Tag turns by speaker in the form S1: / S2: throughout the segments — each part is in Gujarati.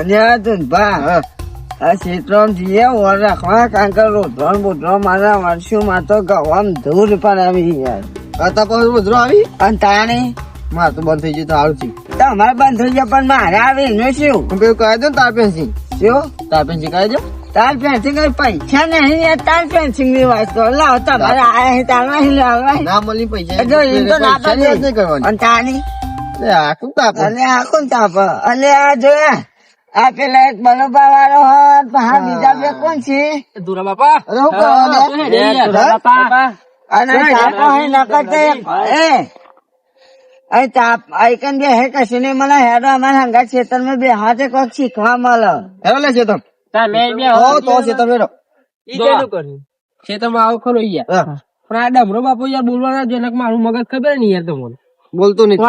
S1: અને આ ધૂનભા આ ક્ષેત્રમાં જઈએ ઓર રાખવા કારણ કે રોધવા બોધવા મારા વર્ષોમાં તો ગવામ ધૂળ પર આવી યાર
S2: હતા પછી રોજરો આવી
S1: અને તાણી
S2: મારે તો બંધ થઈ ગયું તો સારું છે
S1: તમારે બંધ થઈ ગયા પણ મારે આવે એનું શું
S2: હું પેલું કહી દઉં તાર પેન્સિંગ
S1: શું
S2: કહી દો
S1: તાર પેન્સિંગ પૈસા નહીં યાર તાર પેન્સિંગ ની વાત કરો લાવો તમારે આયા છે તાર નહીં લાવવા
S2: ના મળી પૈસા
S1: જો એમ તો ના
S2: પૈસાની વાત નહીં કરવાની
S1: અને તાણી
S2: આ કોણ તાપ
S1: અને આ કોણ તાપ અને આ જોયા આ પેલા એક બલોબા વાળો હોત હા બીજા બે કોણ છે
S3: દુરા બાપા
S2: અરે હું કરવા
S1: અને તાપો હે નકર એ તાપ આઈકન બે હે કશું નહીં મને હેડો અમારા હંગા ખેતર માં બે હાથે કોક શીખવા મળે
S2: હેરો લે છે તમ
S3: તમે બે
S2: તો છે તમે
S3: ખેતરમાં આવો ખરો યાર પણ આ ડમરો બાપુ યાર બોલવાના જનક મારું મગજ ખબર નહીં યાર તમને
S2: બોલતો નહીં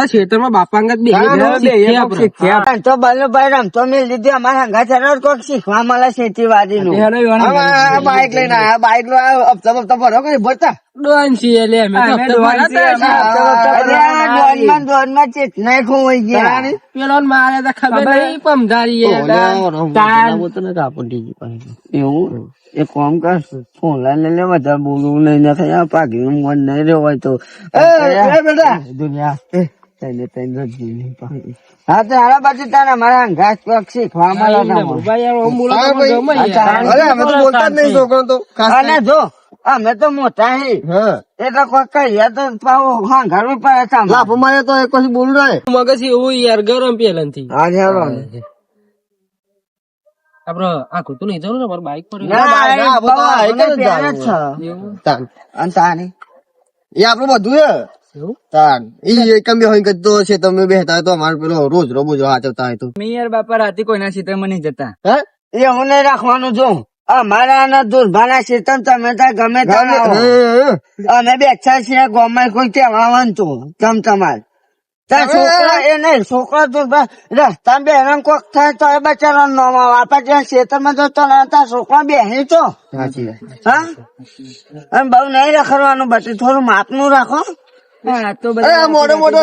S3: ખેતરમાં બાપા અંગત
S1: તો બલ્લુભાઈ રમતો મેં લીધી અમારા હંગા ચરો કોક શીખવા મળે ખેતીવાડી નું
S2: બાઈક લઈને આયા બાઈક લો હપ્તા હપ્તા ભરો કે ભરતા
S3: ડોન છીએ લે
S1: દોડમાં ચેતના ખોવાઈ ગયા
S3: પેલો મારે તો ખબર નહીં પમધારી
S1: એવું એ કોમ કર ફોલા ને લે વધારે બોલવું નહીં ના પાઘી મન નહીં રહ્યો હોય તો
S2: બેટા
S1: દુનિયા હા તો હારા બાજુ તારા મારા ઘાસ પગ શીખવા મળે
S2: અરે અમે તો બોલતા જ નહીં છોકરો તો
S1: અને જો અમે તો મોટા હે એટલે કોઈ કહીએ તો પાવો ઘરમાં પડે
S2: લાફો મારે તો એક પછી બોલું રહે
S3: મગજ એવું યાર ગરમ પેલાથી
S1: આપડે
S3: આખું તો નહીં જવું ને મારું બાઈક પર
S2: એ આપડું બધું હે તાન ઈ એકમ બે હોય કદો છે તમે બેહતા હોય તો અમારે પેલો રોજ રોબોજો હાચવતા હોય તો
S3: યાર બાપા રાતે કોઈના ક્ષેત્રમાં નહીં જતા
S2: હે
S1: એ હું નહીં રાખવાનું છું અમારા દુર્ભાના ક્ષેત્ર તમે ત્યાં ગમે ત્યાં અમે બેઠા છીએ ગોમાં કોઈ કહેવાનું તું તમ તમારે છોકરા એ નહીં છોકરા દુર્ભા રસ્તા બેહન કોક થાય તો એ બચારા નો આપડે જ્યાં ક્ષેત્રમાં જતો ત્યાં છોકરા બેહી તો હા અને બહુ નહીં રખડવાનું બધું થોડું માપનું રાખો
S2: મોટો મોટો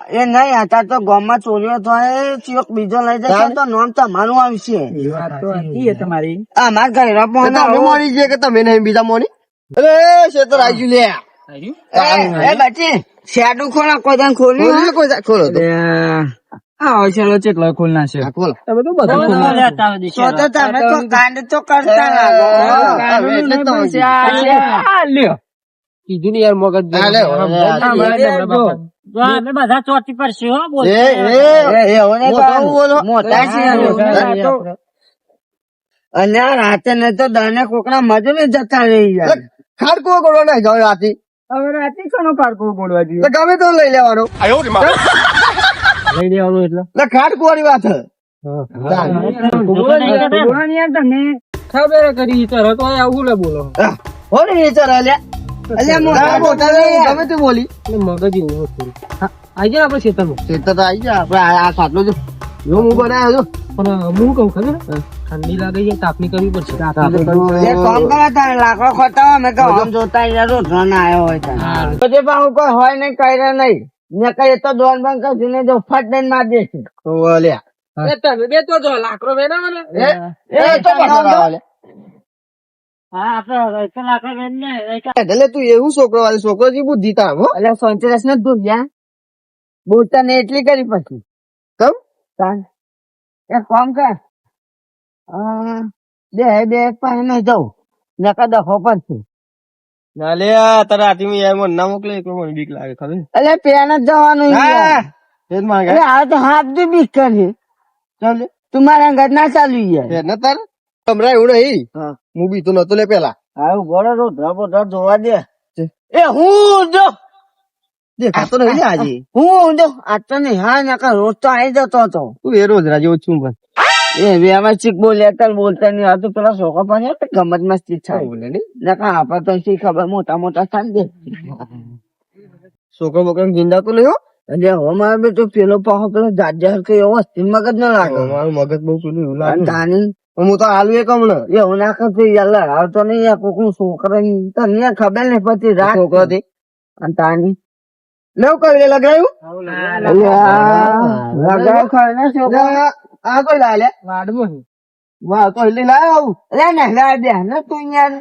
S1: એ નહીં હતા તો ગામમાં ચોરીઓ થાય ચોક બીજો લઈ જશે તો નોમ તમારું આવશે
S3: તમારી
S1: અમારા ઘરે
S2: મોડી છે કે તમે નહીં બીજા મોડી અરે શેતર આવી ગયું લે
S1: એ બચી શેડું ખોલા કોઈ ખોલ્યું
S2: ખોલો તો
S3: હા ચાલો ચેટલો ખોલ ના છે
S2: ખોલો
S3: તમે તો બધું
S1: તો તમે તો કાંડ તો કરતા લાગો
S3: કીધું ને યાર મગજ બધા ચોથી પર છે
S1: મોટા છે અને રાતે ને તો દાને કોકના મજૂરી જતા રહી યાર
S2: ખાડકો ગોળો નહીં જાવ રાતી
S3: હવે રાતે કનો પારકો બોલવા જોઈએ
S2: તો ગમે તો લઈ લેવાનો
S3: લઈ લેવાનું એટલે
S2: ખાડકો વાળી વાત
S3: તમે ખબર કરી તરત આવું લે બોલો
S2: હોને વિચાર ગમે તે બોલી
S3: મગજ એવું હતું આવી જાય આપડે ખેતરમાં
S2: ખેતર તો આવી જાય આપડે આ ખાટલો જો હું બનાવ્યો છો
S3: પણ હું કઉ ખબર ઠંડી લાગે છે તાપણી કરવી પડશે
S1: કામ કરે તારે લાકડો ખોતા અમે તો આમ જોતા અહીંયા રોટલો ના આવ્યો હોય પછી પાછું કોઈ હોય નહીં કર્યા નહીં ને કઈ તો દોન બંધ કરશું ને જો ફટ દઈને માર દેશે
S3: તમે બે તો જો લાકડો વેના ને
S2: એટલે તું એવું છોકરો વાળી છોકરો જે બુદ્ધિ તાર
S1: એટલે સોંચરસ ને ધોયા બોલતા ને એટલી કરી પછી
S2: કમ
S1: એક કામ કર બે પાસે નહીં જવું નકા દફો પડશે
S2: ના લે તારે આથી એમ ના મોકલે મને બીક લાગે ખબર
S1: એટલે પેન જ જવાનું એટલે આ તો હાથ બી બીક કરી
S2: ચાલ
S1: તું મારા ઘર ના ચાલુ યાર
S2: ને તાર કમરા એવું નહીં હું બી તો નતો લે પેલા
S1: આવું ગોળો રોધરા જોવા દે એ હું જો
S2: દેખાતો નહીં આજે
S1: હું જો આ તો નહીં હા નકા રોજ તો આવી જતો હતો
S2: તું એ રોજ રાજો છું પણ
S1: એ વ્યવહાર ચીક બોલ્યા બોલતા નહીં આ તો પેલા છોકરા પાસે ગમત મસ્તી થાય
S2: બોલે ને
S1: નકા આપડે તો શી ખબર મોટા સ્થાન દે
S2: છોકરો બોકરા જિંદા તો નહીં હો
S1: એટલે હવે મારે બેટો પેલો પાહો પેલો જાત કઈ એવો મગજ ના લાગે
S2: મારું મગજ બહુ પેલું એવું લાગે
S1: તાની
S2: હું તો હાલું એક હમણાં
S1: એવું ના કરતી યાર લડાવતો નહીં યાર કોકનું છોકરાની તને યાર ખબર નહીં પછી રાત
S2: છોકરો થી
S1: અને તાની
S2: લેવું કરી લગાવ્યું
S1: લગાવ ખરો ને છોકરા
S2: આ કોઈ લાવે
S3: વાડમાં છે.
S2: વાહ તો એટલે લાવ આવું
S1: લે ને લા દે ને તું યાર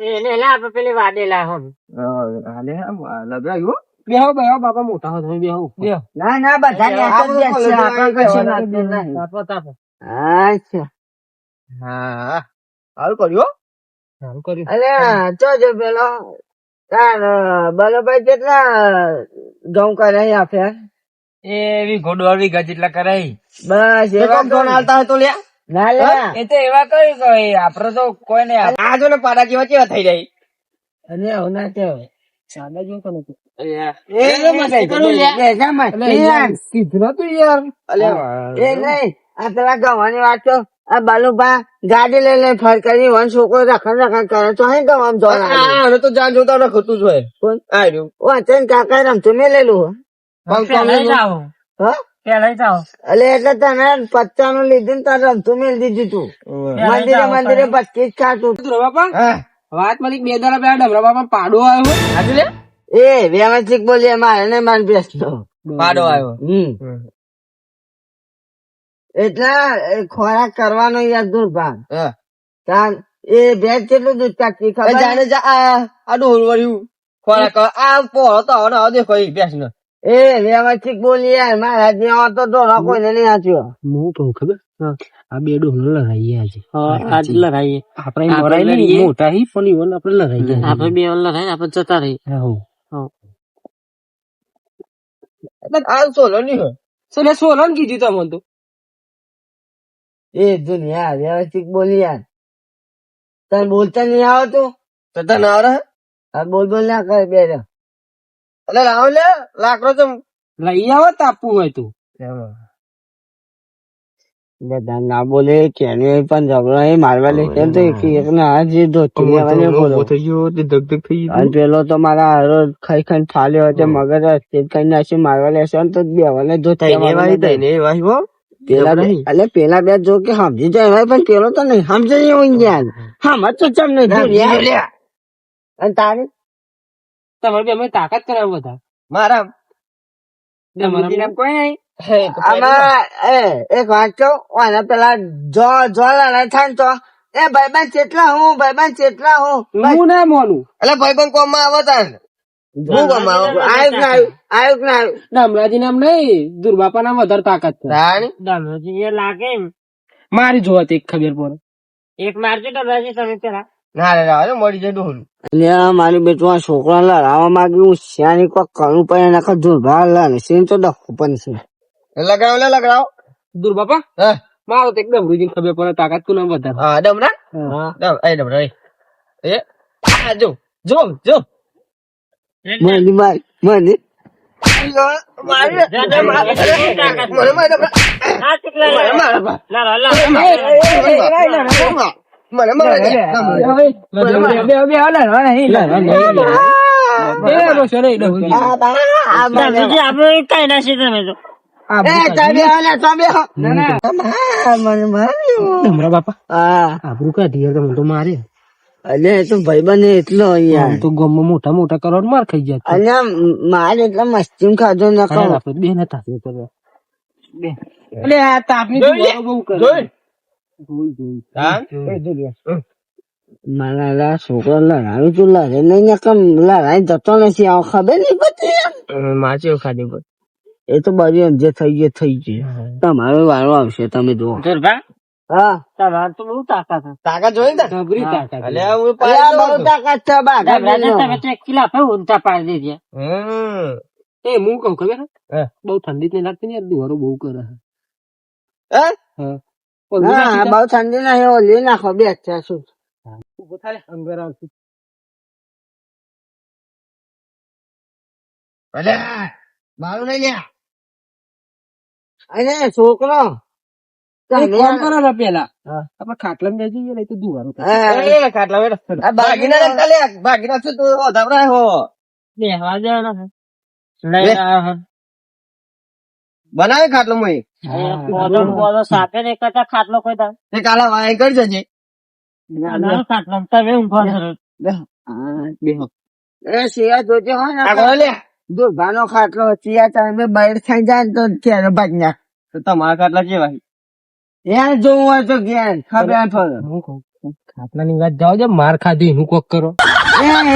S2: લગાવ્યું
S3: બેહો બેહો બાપા મોટા હો તમે બેહો બેહો
S1: ના ના બધા ને
S2: આ બધું
S1: આપણે કશું
S2: લગાવી
S1: નાખતું નહીં.
S3: તાપો તાપો
S1: અચ્છા
S2: હા સારું કર્યું
S3: સારું કર્યું
S1: અલ્યા ચો જો પેલો તાર બલોભાઈ કેટલા ઘઉં કરાઈ આપ્યા
S3: એવી ગોડવાળી ગજ એટલા કરાઈ
S1: બસ
S2: હો
S1: એવા
S2: કોમ તો હાલતા હોય તો લ્યા
S1: ના લે
S3: એ તો એવા કઈ કઈ આપડે તો કોઈ નહીં
S2: આ જો ને પાડા જેવા કેવા થઈ જાય
S1: અને આવું ના કહેવાય
S3: સાદા જેવું તો નથી
S1: કીધું નતું યાર એ નહીં આ પેલા ગવાની વાત તો આ બાલુભા ગાડી લઈ લઈ ફર કરી વન છોકરો રખણ કરે તો હે ગવામ જોવા
S2: તો જાન જોતા રખતું જ હોય
S1: કોણ?
S2: આ રહ્યું
S1: વાંચન કાકા રમતું મેલેલું હા એટલે એટલે તને 50 નું લીધું ને તારે રમતું મેળ દીધું તું મંદિરે 25 ખાતું
S3: બાપા
S2: હા
S3: વાત મળી 2 દાડા પેલા ડમરા બાપા પાડો આવ્યો આજુ લે
S1: એ વ્યવસ્થિત બોલીએ મારે ને માન બેસતો
S2: પાડો આવ્યો
S1: એટલે એ ખોરાક કરવાનો યાર દુર્ભાન
S2: હા
S1: તાર એ ભેજ કેટલું દૂધ કાઢતી ખબર
S2: જાણે જા આ ડોલ વળ્યું ખોરાક આ પોળો તો હવે આવો દેખો એ બેસ ને
S1: એ વ્યવસ્થિત બોલી યાર મારા જ્યાં તો દોરા કોઈને નહીં આચ્યો
S3: હું કહું ખબર આ બે ડોલો લડાઈએ આજે આજ લડાઈએ આપણે મોરાઈ મોટા હી પણ ઈવન આપણે લડાઈએ આપણે બે લડાઈ આપણે જતા રહી
S2: આ સોલો નહીં હોય
S3: સોલે સોલન કીધું તમને તો
S1: એ દુનિયા વ્યવસ્થિત બોલી યાર તને બોલતા નહીં આવતું
S2: તો તને ના રહે
S1: આ બોલ બોલ ના કરે બે
S2: એટલે લાવ લે લાકડો તો
S3: લઈ આવો તાપવું હોય તો
S1: બધા ના બોલે કેને પણ ઝઘડો એ મારવા લે કેમ તો એક ના આ જે ધોતી લેવાને બોલો
S2: થઈ ગયો તે ધક ધક થઈ
S1: અને પેલો તો મારા હારો ખાઈ ખાઈ ફાલ્યો હતો મગજ સ્ટેજ ખાઈ નાસી મારવા લેશે ને તો બેવાને ધોતી
S2: વાહી હો
S1: પેલા એટલે પેલા બે જો કે સમજી જાય પણ પેલો તો નહીં સમજે એવું યાર હા મત તો ચમ નહીં અને તારી
S3: તમારે બે અમે તાકાત કરાવ બધા
S2: મારા
S3: તમારા કોઈ નહીં
S1: આમાં એક વાત કહું અને પેલા જો લડાઈ થાય ને તો એ ભાઈબંધ ચેટલા હું
S3: હું ના મોનું
S2: એટલે ભાઈબંધ કોમ માં આવે તા હું કોમ
S1: આયુક ના
S3: દામરાજી નામ નહીં દુર્બાપા નામ વધારે તાકાત છે
S2: રાણી
S3: દામરાજી એ લાગે મારી જોવા એક ખબર પડે એક મારજો દાદાજી તમે પેલા
S2: ના રે રાવ મળી જાય ડોલું
S1: એટલે મારી બેટવા છોકરા લડાવવા માંગી હું શિયાની કોઈ કરવું પડે નાખા જોરભાર લાગે સીન તો ડખું પણ છે
S2: લગાવ લે લગાવ
S3: દુર્બાપા
S2: હા
S3: મારો તો એકદમ રૂજી ખબર પડે તાકાત તું નામ વધારે
S2: હા ડમરા ડમરા એ આ જો જો જો
S1: મને
S3: આબરૂ કાઢી તમે તો મારે
S1: અલે તો ભાઈબંધ એટલો યાર
S3: તો ગામમાં મોટા મોટા કરોડ માર ખાઈ ગયા
S1: અને મારે એટલા મસ્તી ખાધો ન કહો
S3: આપડે બે નતા બે એટલે આ તાપની બહુ કરે
S1: મારા છોકરા લડાયું તું લડે નહીં ને કેમ લડાઈ જતો નથી આવ ખબર નહીં પડતી
S2: માચે ખાધી બોલ
S1: એ તો બધું જે થઈ ગયું તમારો વારો આવશે તમે જુઓ હા
S3: તમારે તો બહુ તાકાત
S2: તાકાત જોઈ ને
S3: ગભરી તાકાત
S2: અલે હું
S1: બહુ તાકાત છે બા
S3: ઊંચા પાડી દેજે એ હું કઉ ખબર
S2: હે?
S3: બહુ ઠંડી નહીં લાગતી ને દુવારો બહુ કરે
S2: હે
S3: હા
S1: બહુ ઠંડી નહીં ઓલી નાખો બે છે શું
S3: ઉભો થાય અંદર આવશે
S2: અલે મારું નહીં લ્યા
S1: અને છોકરો
S3: ફોન કરો ને પેલા આપડે ખાટલા માં જઈએ નહીં તો દુવારો
S2: એ ખાટલા બેઠો આ ભાગીના રંગતા લે ભાગીના છું તું ધબરાય હો
S3: બેહવા દેવાનો
S2: બનાવે ખાટલો મોય
S3: સાપે ને કરતા ખાટલો કોઈ
S2: તે કાલા વાય કરી જજે
S1: એ શિયા જોજે હોય ને દુર્ભાનો ખાટલો શિયા time બહાર થઈ જાય ને તો ત્યારે ભાગના
S2: તો તમારા ખાટલા કેવા
S1: યાર જોવું હોય તો ઘેર ખબર પડે
S3: ખાટલાની વાત જાઓ છે માર ખાધી એનું કોક કરો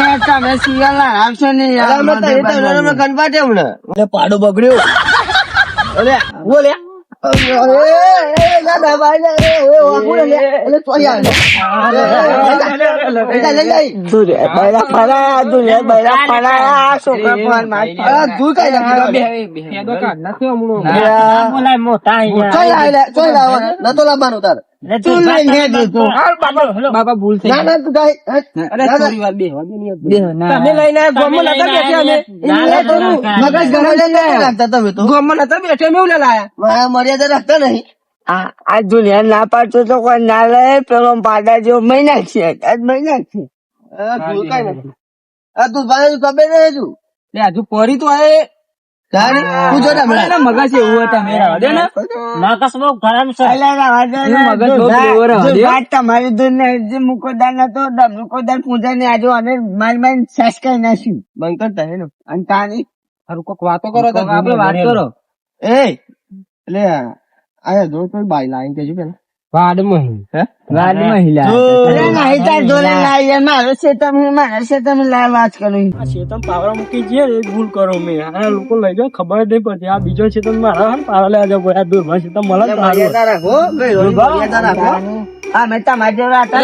S1: એ તમે શિયાળા આવશો ને યાર
S2: ગણપાટે હમણાં પાડો બગડ્યો અલે બોલે
S3: બાબા ભૂલ થઈ
S2: મર્યાદા રાખતા નહીં
S1: આ દુનિયા ના પાડતો તો કોઈ ના લે પેલો પાડા જેવો મહિના છે આજ મહિના છે
S2: તું ભાઈ ખબર નહીં તું
S3: હજુ પરી તો આ
S2: તું જો
S3: મગજ એવું હતા મેરા દે ને
S1: તમારી દૂર મુકોદાર નતો મુકોદાર પૂજા ને આજે અને મારી મારી સાસ કઈ નાખ્યું
S2: બંધ કરતા હે ને
S1: અને તાની
S3: સારું કોક વાતો કરો તો આપડે વાત કરો
S2: એ એટલે આયા જો કોઈ બાઈ લાઈન કેજો પેલા
S3: વાડમાં
S2: હે
S3: મહિલા
S1: અરે નહીં તાર જોડે લાવીએ મારો મારા શેતમ વાત કરું
S3: શેતમ પાવડા મૂકી છે ભૂલ કરો મેં આ લોકો લઈ ગયો ખબર નહીં પડતી આ બીજો શેતમ મારા પાવડા લેવા જાવ આ દૂર શેતમ મળે
S2: મર્યાદા રાખો મર્યાદા રાખો
S1: હા મેં તમારા જેવા હતા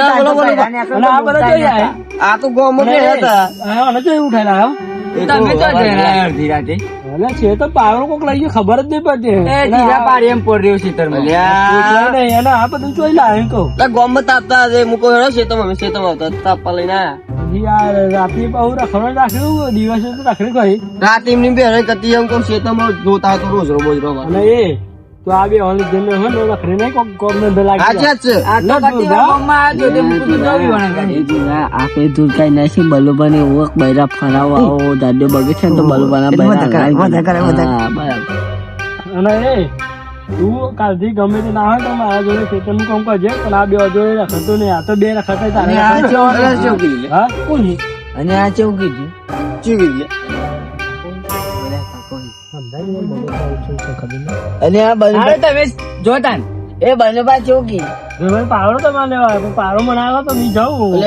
S2: આ તો ગોમો હતા
S3: અને તો એવું ઉઠાયેલા તમે તો અડધી રાતે છે તો પાવડો કોક લઈ ગયો ખબર જ નહીં પડતી પાડી એમ પડ રહ્યો શીતર એને આ બધું જોઈ લાવે કહું
S2: ગોમ તાપતા મૂકો હેડો શેતમ અમે શેતમ આવતા તાપવા લઈને આયા
S3: રાતે બહુ રખડવા રાખ્યું દિવસે તો રખડી ગઈ
S2: રાત એમની બે કતી એમ કહું શેતમ જોતા હતો રોજ રોજ રોજ
S3: અને એ તો આ બે ઓલી જમે હોય ને રખડી નહીં કોક ગોમને લાગી
S1: આપડે દૂર કઈ નથી બલુબા ને એવું બૈરા ફરાવો આવો દાદો બગે છે તો બલુબા
S3: અને એ તું કાલથી ગમે તે ના હોય તો મારા જોડે ખેતરનું કામ કરજે પણ આ બે જોડે રખડતો નહીં આ તો બે રખડતા હા કોણ
S1: અને આ કેવું કીધું અને આ બલુબા તમે જોતા એ બલુબા ચોકી
S3: પાવડો તમારે લેવા પણ પાવડો મને આવો તો હું જાઉં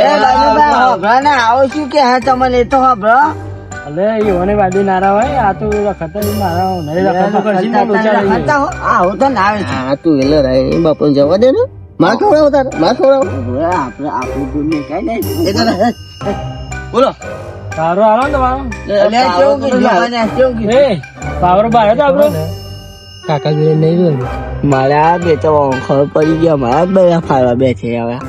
S1: આવો શું કે હા તમને એ તો હબરો
S3: અલે એઓને વાડી નારા હોય આ તો રખડતા નહીં મારા નહીં રખડતો કરશી ને લોચા લઈ
S1: આવું તો ના આવે
S2: હા તું વેલો રહે બાપુ જવા દે ને માર ખવડાવ
S1: આપડે આપણું દૂર ને કઈ નહીં
S2: બોલો
S3: સારો આવો ને તમારો
S1: કેવું
S3: એ પાવડો બાર હતો આપડો કાકા જોડે નહીં રહ્યો
S1: મારા બે તો ખબર પડી ગયા મારા બધા ફાળવા બે છે હવે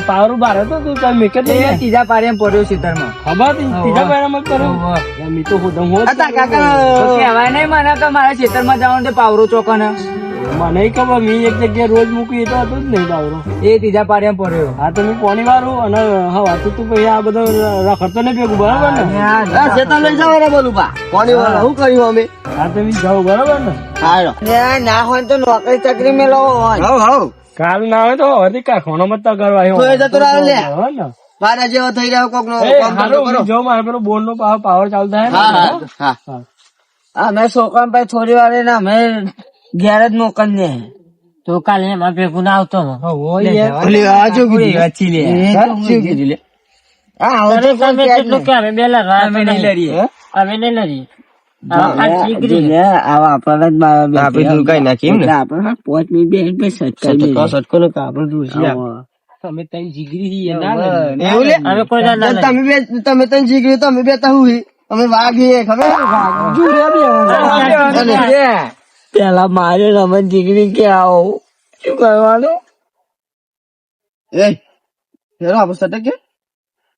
S3: પાવડો બાર હતો તું તાર મેકઅપ ત્રીજા પારિયા પડ્યો શીતળમાં ખબર ત્રીજા પારિયામાં કર્યો મી તો કહેવાય નહીં મને કે મારા ખેતરમાં જવાનું પાવરો ચોકન મને ખબર મેં એક જગ્યાએ રોજ મૂકી એ તો હતો જ નહીં પાવરો એ ત્રીજા પારિયા પડ્યો હા તો મેં પોણી વાળું અને હા તું પછી આ બધો રખડતો નહીં ભેગું બરાબર ને
S2: લઈ જવા બોલું કોની વાર શું કર્યું અમે
S3: હા તો મેં જાઉં બરાબર ને
S1: ના હોય તો નોકરી ચાકરી મેળવો હોય
S3: કાલ ના હોય તો હજી કારખાનો મત કરવા
S2: મારા જેવો થઈ રહ્યો કોક નો
S3: જો મારે પેલો બોન નો પાવર ચાલુ થાય
S1: અમે છોકરા ભાઈ થોડી વાર ને અમે ઘેર જ મોકલ ને તો કાલે એમાં ભેગું ના આવતો
S2: તમે તને જીગરી તમે બેતા હું અમે વાઘીએ ખબર
S1: પેલા મારે રમત દીકરી કે આવો શું કરવાનું
S2: આપણે સટક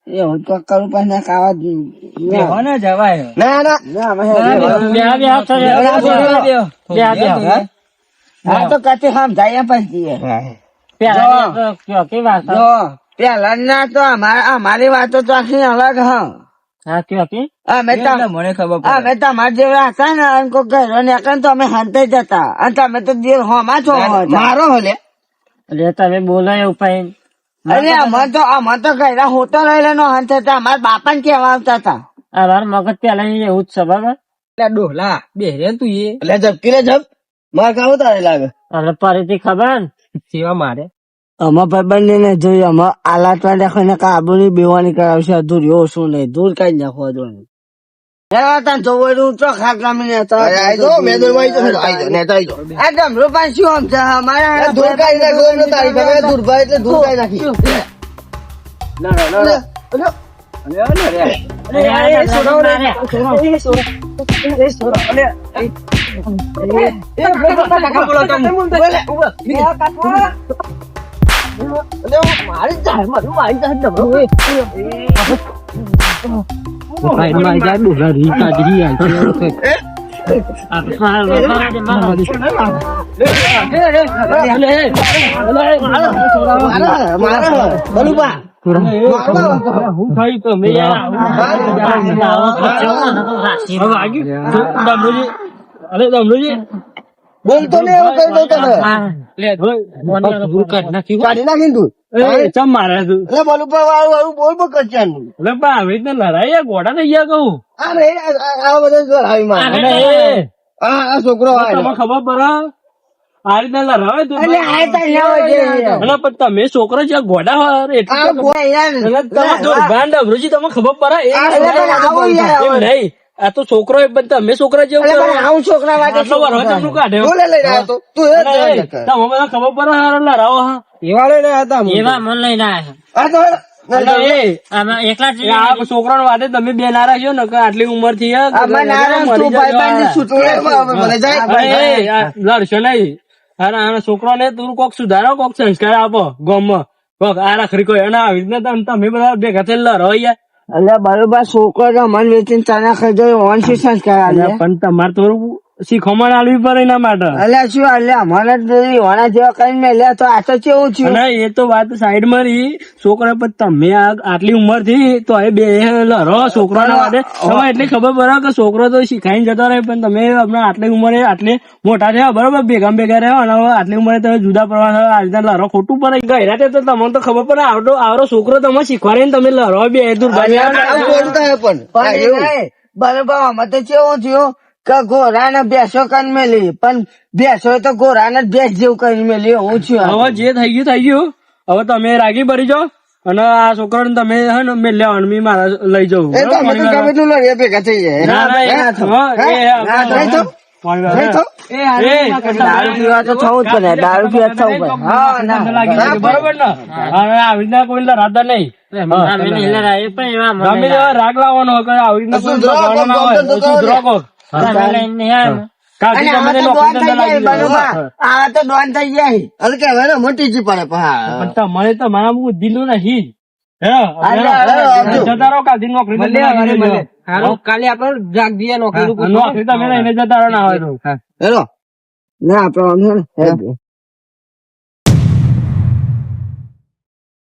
S1: એવું તો કરું પણ ખાવા
S3: જવાય
S2: ના
S1: તો કથી સમજાય પછી પેલા ના તો અમારી વાતો તો આખી અલગ અમે તમારા જેવા હતા ને કોઈ ઘરો ને તો અમે હંતે જતા અને તમે તો દેર હોમાં છો
S2: મારો હલે
S3: તમે બોલાય ઉપાય
S1: અરે આમાં તો ગયડા હોટલ નો હંત હતા અમારા બાપા ને કેવા આવતા હતા.
S3: અમારા મગજ પેલા એવું જ છે બરાબર. ડોલા બે તું એ
S2: એટલે ઝપકી લે ઝપ માર કામ તારે લાગે
S3: અને ફરીથી ખબર ને સેવા મારે
S1: અમારા ભાઈબંધ ને જોયું અમે આલાટવા દેખાને કાબુની બેવાની કરાવશે અધૂરી ઓછું નહીં દૂર કઈ નાખવા દો જોવું તો ખાટલા
S2: આઈ જો મેદુર માં આઈ જો નેતા આઈ જો
S1: આ ડમરો પાસે શું આમ છે અમારા
S2: દૂર કાઈ નાખો એનો તારી તમે દૂરભાઈ એટલે દૂર કાઈ નાખી બોલતો ને એવું કઈ દો તને કાઢી નાખી તું
S3: ચમ મારે તું
S2: એટલે બોલું વાળું બોલ બોલ કરશે
S3: એટલે આવી રીતના લડાઈ ગોડા થઈ ગયા કહું
S2: અરે આ બધા આવી માં આ છોકરો
S3: તમને ખબર પડે આ રીતના લડાવે તું એટલે પણ તમે છોકરો જે ગોડા હોય ભાન ડબરુજી તમને ખબર પડે એમ નહીં આ તો છોકરો પણ તમે છોકરા જેવું
S1: આવું છોકરા માટે
S3: આટલો વાર ચમનું કાઢે
S2: બોલે લઈ રહ્યો તો તું એ જ
S3: તમને બધા ખબર પડે લડાવો હા
S2: એવા લઈ રહ્યા હતા
S3: એવા મન લઈને આવ્યા
S2: આ તો
S3: છોકરા વાદે તમે બે ના રાખ્યો ને કે આટલી ઉંમર થી લડશો નહીં અને છોકરો ને તું કોક સુધારો કોક સંસ્કાર આપો ગામમાં કોક આ રાખડી કોઈ અને આવી રીતના તમે બધા ભેગા થઈને લડો યાર
S1: એટલે બરોબર છોકરો મન વેચીને ચાના ખાઈ જાય ઓન શું સંસ્કાર આલ્યા
S3: પણ તમારે થોડું શીખવણ આલવી પડે એના માટે
S1: અલ્યા શું અલ્યા અમારે ઓના જેવા કઈ મેલ્યા તો આ તો કેવું થયું
S3: અને એ તો વાત સાઈડ માં રહી છોકરા પણ તમે આટલી ઉંમર થી તો એ બે લડો છોકરા ના માટે તમારે એટલી ખબર પડે કે છોકરો તો શીખાઈને જતો રહે પણ તમે હમણાં આટલી ઉંમરે આટલી મોટા થયા બરોબર ભેગા રહ્યા અને આટલી ઉંમરે તમે જુદા પડવા આ રીતના લડો ખોટું પડે ગયા તો તમને તો ખબર પડે આવડો છોકરો તમે શીખવાડે ને તમે લડો બે દૂર
S1: પણ બરોબર આમાં તો કેવું થયું કે ઘોડા ને ભેંસો કઈ મેલી પણ ભેંસો તો ઘોડા ને ભેંસ જેવું કઈ મેલી હું છું
S3: હવે જે થઈ ગયું હવે તમે રાગી ભરી જાઓ અને આ છોકરા ને તમે હે ને મેં લેવાનું મેં મારા લઈ જવું
S2: ભેગા થઈ જાય
S1: દારૂ પીવા તો થવું જ પડે દારૂ પીવા થવું પડે
S3: બરોબર ને આવી રીતના કોઈ લડાતા નહીં રાગ લાવવાનો આવી રીતના
S1: આ તો ડોન થઈ જાય
S2: અરે કે હવે મોટી જી પડે
S3: પણ તમારે તો મારા દિલું નહીં જતા રહો કાલથી નોકરી કાલે આપડે જાગ દઈએ નોકરી તમે લઈને જતા રહો ના હોય
S1: ના આપડે